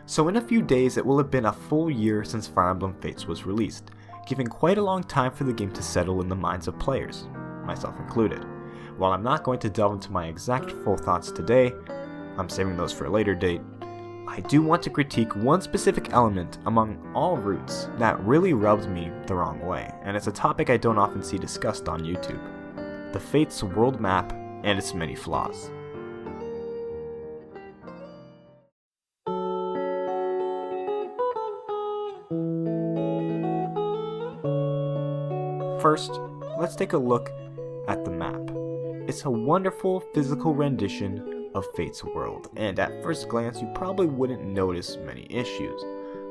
So in a few days it will have been a full year since Fire Emblem Fates was released, giving quite a long time for the game to settle in the minds of players, myself included. While I'm not going to delve into my exact full thoughts today, I'm saving those for a later date, I do want to critique one specific element among all routes that really rubbed me the wrong way, and it's a topic I don't often see discussed on YouTube: the Fates world map and its many flaws. First, let's take a look at the map. It's a wonderful physical rendition of Fate's world, and at first glance you probably wouldn't notice many issues,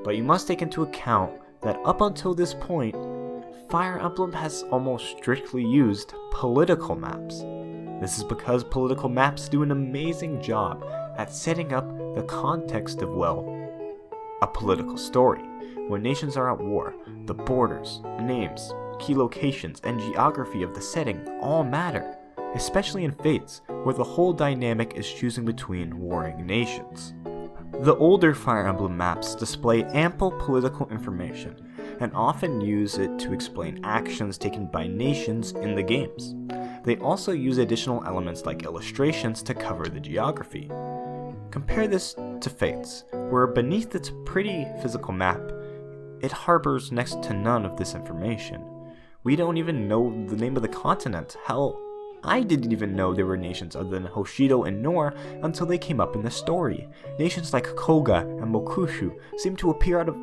but you must take into account that up until this point, Fire Emblem has almost strictly used political maps. This is because political maps do an amazing job at setting up the context of, well, a political story. When nations are at war, the borders, names, key locations, and geography of the setting all matter, especially in Fates, where the whole dynamic is choosing between warring nations. The older Fire Emblem maps display ample political information, and often use it to explain actions taken by nations in the games. They also use additional elements like illustrations to cover the geography. Compare this to Fates, where beneath its pretty physical map, it harbors next to none of this information. We don't even know the name of the continent. Hell, I didn't even know there were nations other than Hoshido and Nor until they came up in the story. Nations like Koga and Mokushu seem to appear out of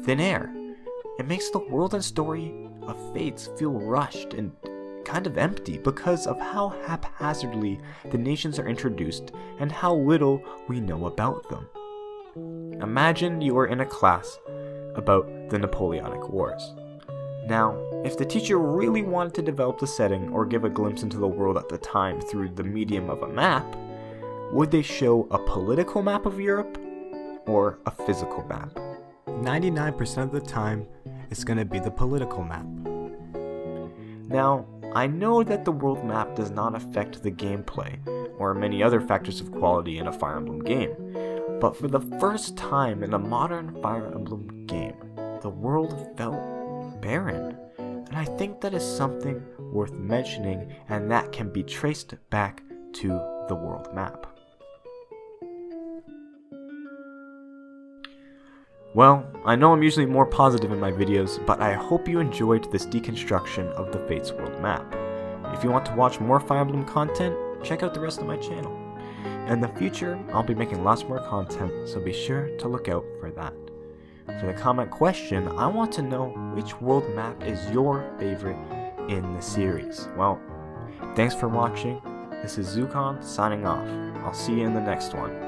thin air. It makes the world and story of Fates feel rushed and kind of empty because of how haphazardly the nations are introduced and how little we know about them. Imagine you are in a class about the Napoleonic Wars. Now, if the teacher really wanted to develop the setting or give a glimpse into the world at the time through the medium of a map, would they show a political map of Europe or a physical map? 99% of the time, it's going to be the political map. Now, I know that the world map does not affect the gameplay or many other factors of quality in a Fire Emblem game, but for the first time in a modern Fire Emblem game, the world felt barren, and I think that is something worth mentioning, and that can be traced back to the world map. Well, I know I'm usually more positive in my videos, but I hope you enjoyed this deconstruction of the Fates world map. If you want to watch more Fire Emblem content, check out the rest of my channel. In the future, I'll be making lots more content, so be sure to look out for that. For the comment question, I want to know which world map is your favorite in the series. Well, thanks for watching. This is Zukon signing off. I'll see you in the next one.